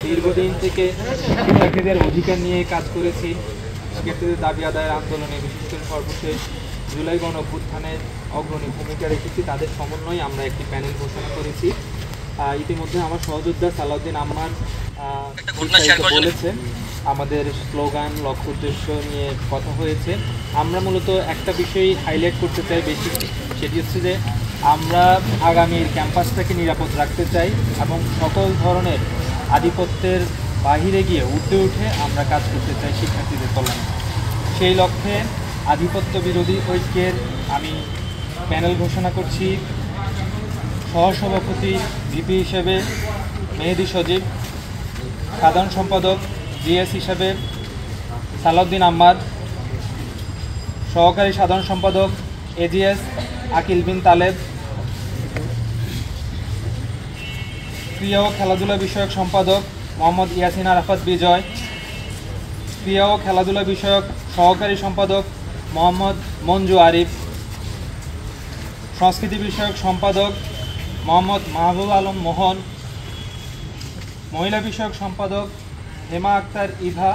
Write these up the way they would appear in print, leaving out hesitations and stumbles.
দীর্ঘদিন থেকে শিক্ষার্থীদের অধিকার নিয়ে কাজ করেছি। শিক্ষার্থীদের দাবি আদায়ের আন্দোলনে বিশেষ করে সর্বশেষ জুলাই গণ অভ্যুত্থানের অগ্রণী ভূমিকা রেখেছি। তাদের সমন্বয়ে আমরা একটি প্যানেল ঘোষণা করেছি। ইতিমধ্যে আমার সহযোদ্ধা সালাউদ্দিন আম্মার বলেছেন, আমাদের স্লোগান লক্ষ্য উদ্দেশ্য নিয়ে কথা হয়েছে। আমরা মূলত একটা বিষয় হাইলাইট করতে চাই বেশি, সেটি হচ্ছে যে আমরা আগামীর ক্যাম্পাসটাকে নিরাপদ রাখতে চাই এবং সকল ধরনের আধিপত্যের বাহিরে গিয়ে উঠে আমরা কাজ করতে চাই শিক্ষার্থীদের কল্যাণে। সেই লক্ষ্যে আধিপত্য বিরোধী ঐক্যের আমি প্যানেল ঘোষণা করছি। সহসভাপতি ভিপি হিসেবে মেহেদি সজীব, সাধারণ সম্পাদক জিএস হিসেবে সালাউদ্দিন আম্মার, সহকারী সাধারণ সম্পাদক এজিএস আকিল বিন তালেব, ক্রীড়া ও খেলাধুলা বিষয়ক সম্পাদক মোহাম্মদ ইয়াসিন আরাফাত বিজয়, ক্রীড়া ও খেলাধুলা বিষয়ক সহকারী সম্পাদক মোহাম্মদ মঞ্জু আরিফ, সংস্কৃতি বিষয়ক সম্পাদক মোহাম্মদ মাহবুব আলম মোহন, মহিলা বিষয়ক সম্পাদক হেমা আক্তার ইভা,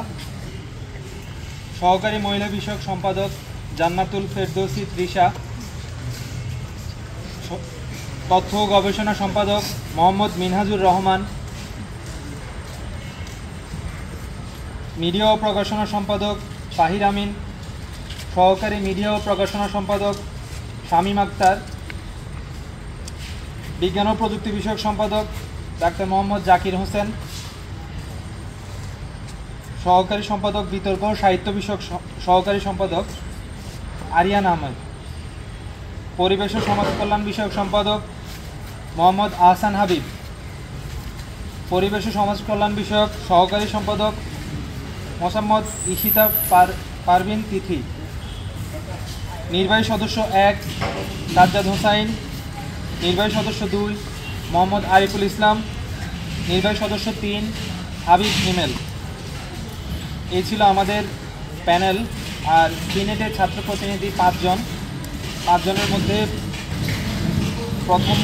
সহকারী মহিলা বিষয়ক সম্পাদক জান্নাতুল ফেরদৌসী তৃষা, তথ্য ও গবেষণা সম্পাদক মোহাম্মদ মিনহাজুর রহমান, মিডিয়া ও প্রকাশনা সম্পাদক ফাহির আমিন, সহকারী মিডিয়া ও প্রকাশনা সম্পাদক শামীম আক্তার, বিজ্ঞান ও প্রযুক্তি বিষয়ক সম্পাদক ডাক্তার মোহাম্মদ জাকির হোসেন, সহকারী সম্পাদক বিতর্ক ও সাহিত্য বিষয়ক সহকারী সম্পাদক আরিয়ান আহমেদ, পরিবেশ ও সমাজ কল্যাণ বিষয়ক সম্পাদক মোহাম্মদ আহসান হাবিব, পরিবেশ ও সমাজ কল্যাণ বিষয়ক সহকারী সম্পাদক মোসাম্মদ ইশিতা পারভিন তিথি, নির্বাহী সদস্য 1 সাজ্জাদ হোসাইন, নির্বাহী সদস্য 2 মোহাম্মদ আরিফুল ইসলাম, নির্বাহী সদস্য 3 হাবিব হিমেল। এই ছিল আমাদের প্যানেল। আর সিনেটের ছাত্র প্রতিনিধি 5 জন। 5 জনের মধ্যে প্রথম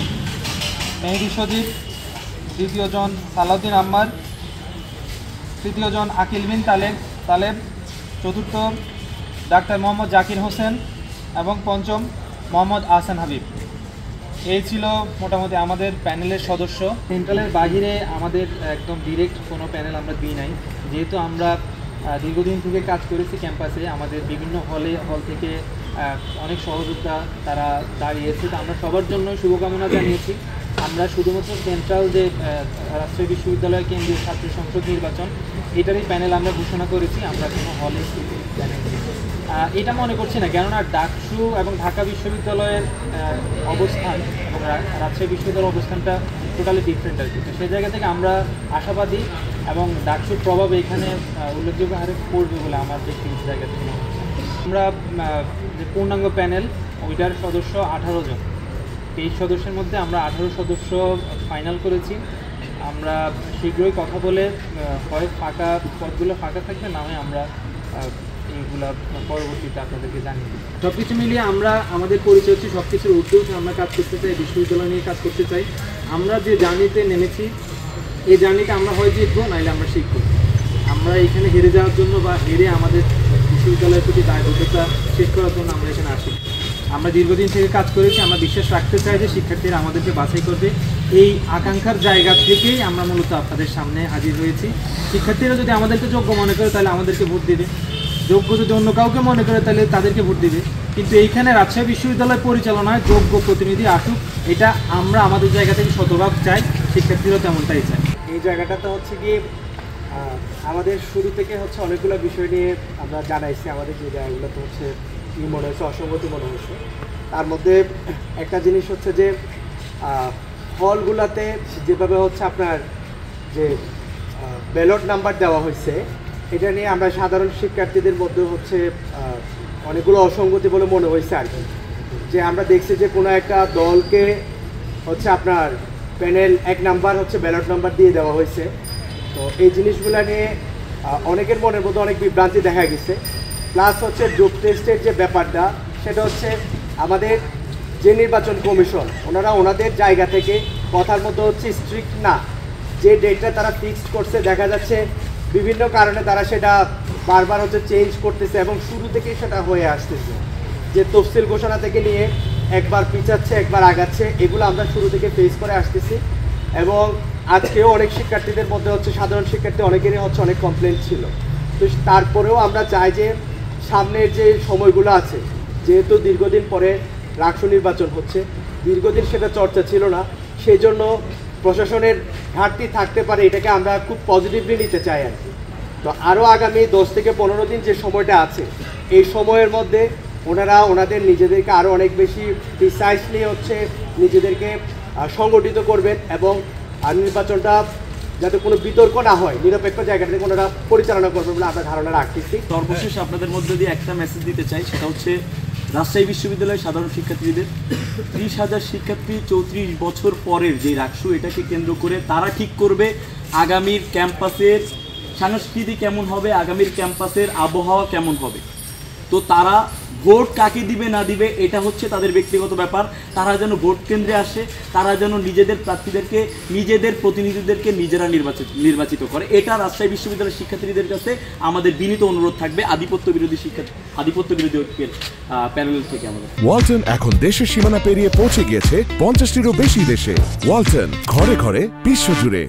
মেহেদি সজীব, দ্বিতীয় জন সালাউদ্দিন আম্মার, তৃতীয় জন আকিল বিন তালেব, চতুর্থ ডাক্তার মোহাম্মদ জাকির হোসেন এবং পঞ্চম মোহাম্মদ আহসান হাবিব। এই ছিল মোটামুটি আমাদের প্যানেলের সদস্য। সেন্ট্রালের বাহিরে আমাদের একদম ডিরেক্ট কোনো প্যানেল আমরা দিই নাই, যেহেতু আমরা দীর্ঘদিন থেকে কাজ করেছি ক্যাম্পাসে। আমাদের বিভিন্ন হল থেকে অনেক সহযোদ্ধা তারা দাঁড়িয়েছে, তো আমরা সবার জন্য শুভকামনা জানিয়েছি। আমরা শুধুমাত্র সেন্ট্রাল যে রাজশাহী বিশ্ববিদ্যালয় কেন্দ্রীয় ছাত্র সংসদ নির্বাচন, এটারই প্যানেল আমরা ঘোষণা করেছি। আমরা কোনো হলে প্যানেল এটা মনে করছি না, কেননা ডাকসু এবং ঢাকা বিশ্ববিদ্যালয়ের অবস্থান এবং রাজশাহী বিশ্ববিদ্যালয়ের অবস্থানটা টোটালি ডিফারেন্ট আর কি। তো সেই জায়গা থেকে আমরা আশাবাদী এবং ডাকসুর প্রভাব এখানে উল্লেখযোগ্য হারে পড়বে বলে আমার ব্যক্তিগত জায়গা থেকে মনে হচ্ছে। আমরা যে পূর্ণাঙ্গ প্যানেল ওইটার সদস্য 18 জন। 23 সদস্যের মধ্যে আমরা 18 সদস্য ফাইনাল করেছি। আমরা শীঘ্রই কথা বলে হয় পদগুলো ফাঁকা থাকবে, না হয় আমরা এইগুলা পরবর্তীতে আপনাদেরকে জানিয়ে দিই। সব কিছু মিলিয়ে আমরা আমাদের পরিচয় হচ্ছে সব কিছুর ঊর্ধ্বে উঠে আমরা কাজ করতে চাই, বিশ্ববিদ্যালয় নিয়ে কাজ করতে চাই। আমরা যে জার্নিতে নেমেছি, এই জার্নিতে আমরা হয় জিতবো, নাহলে আমরা শিখবো। আমরা এখানে হেরে যাওয়ার জন্য বা হেরে আমাদের বিশ্ববিদ্যালয়ের প্রতি দায়বদ্ধতা শেষ করার জন্য আমরা এখানে আসি। আমরা দীর্ঘদিন থেকে কাজ করেছি। আমরা বিশ্বাস রাখতে চাই যে শিক্ষার্থীরা আমাদেরকে বাছাই করবে। এই আকাঙ্ক্ষার জায়গা থেকেই আমরা মূলত আপনাদের সামনে হাজির হয়েছি। শিক্ষার্থীরা যদি আমাদেরকে যোগ্য মনে করে তাহলে আমাদেরকে ভোট দেবে, যোগ্য যদি অন্য কাউকে মনে করে তাহলে তাদেরকে ভোট দেবে। কিন্তু এইখানে রাজশাহী বিশ্ববিদ্যালয় পরিচালনায় যোগ্য প্রতিনিধি আসুক, এটা আমরা আমাদের জায়গা থেকে শতভাগ চাই, শিক্ষার্থীরাও তেমনটাই চায়। এই জায়গাটাতে হচ্ছে কি আমাদের শুরু থেকে হচ্ছে অনেকগুলো বিষয় নিয়ে আমরা জানাইছি। আমাদের যে জায়গাগুলোতে হচ্ছে মনে হয়েছে, অসঙ্গতি মনে হয়েছে। তার মধ্যে একটা জিনিস হচ্ছে যে হলগুলোতে যেভাবে হচ্ছে আপনার যে ব্যালট নাম্বার দেওয়া হয়েছে, এটা নিয়ে আমরা সাধারণ শিক্ষার্থীদের মধ্যে হচ্ছে অনেকগুলো অসঙ্গতি বলে মনে হয়েছে আর কি। যে আমরা দেখছি যে কোনো একটা দলকে হচ্ছে আপনার প্যানেল 1 নাম্বার হচ্ছে ব্যালট নাম্বার দিয়ে দেওয়া হয়েছে। তো এই জিনিসগুলো নিয়ে অনেকের মনের মধ্যে অনেক বিভ্রান্তি দেখা গেছে। প্লাস হচ্ছে ডোপ টেস্টের যে ব্যাপারটা, সেটা হচ্ছে আমাদের যে নির্বাচন কমিশন, ওনারা ওনাদের জায়গা থেকে কথার মধ্যে হচ্ছে স্ট্রিক্ট না। যে ডেটটা তারা ফিক্সড করছে দেখা যাচ্ছে বিভিন্ন কারণে তারা সেটা বারবার হচ্ছে চেঞ্জ করতেছে এবং শুরু থেকেই সেটা হয়ে আসতেছে, যে তফসিল ঘোষণা থেকে নিয়ে একবার পিছাচ্ছে একবার আগাচ্ছে, এগুলো আমরা শুরু থেকে ফেস করে আসতেছি। এবং আজকেও অনেক শিক্ষার্থীদের মধ্যে হচ্ছে সাধারণ শিক্ষার্থী অনেকেরই হচ্ছে অনেক কমপ্লেন ছিল। তো তারপরেও আমরা চাই যে সামনের যে সময়গুলো আছে, যেহেতু দীর্ঘদিন পরে রাষ্ট্র নির্বাচন হচ্ছে, দীর্ঘদিন সেটা চর্চা ছিল না, সেই জন্য প্রশাসনের ঘাটতি থাকতে পারে, এটাকে আমরা খুব পজিটিভলি নিতে চাই আর কি। তো আরও আগামী 10 থেকে 15 দিন যে সময়টা আছে, এই সময়ের মধ্যে ওনারা ওনাদের নিজেদেরকে আরও অনেক বেশি প্রিসাইসলি হচ্ছে নিজেদেরকে সংগঠিত করবেন এবং নির্বাচনটা যাতে কোনো বিতর্ক না হয়, নিরপেক্ষ জায়গা থেকে ওনারা পরিচালনা করবেন বলে আমরা ধারণা রাখতেছি। সর্বশেষ আপনাদের মধ্যে দিয়ে একটা মেসেজ দিতে চাই, সেটা হচ্ছে রাজশাহী বিশ্ববিদ্যালয়ের সাধারণ শিক্ষার্থীদের 30,000 শিক্ষার্থী 34 বছর পরের যে রাকসু, এটাকে কেন্দ্র করে তারা ঠিক করবে আগামীর ক্যাম্পাসের সংস্কৃতি কেমন হবে, আগামীর ক্যাম্পাসের আবহাওয়া কেমন হবে। তো তারা ভোট কাকে দিবে না দিবে এটা হচ্ছে তাদের ব্যক্তিগত ব্যাপার। তারা যেন ভোট কেন্দ্রে আসে, তারা যেন নিজেদের প্রার্থীদেরকে, নিজেদের প্রতিনিধিদেরকে নিজেরা নির্বাচিত করে। এটা রাজশাহী বিশ্ববিদ্যালয়ের শিক্ষার্থীদের কাছে আমাদের বিনীত অনুরোধ থাকবে আধিপত্য বিরোধী ঐক্যের প্যানেল থেকে আমাদের। ওয়ালটন এখন দেশের সীমানা পেরিয়ে পৌঁছে গিয়েছে 50টিরও বেশি দেশে। ওয়ালটন, ঘরে ঘরে বিশ্বজুড়ে।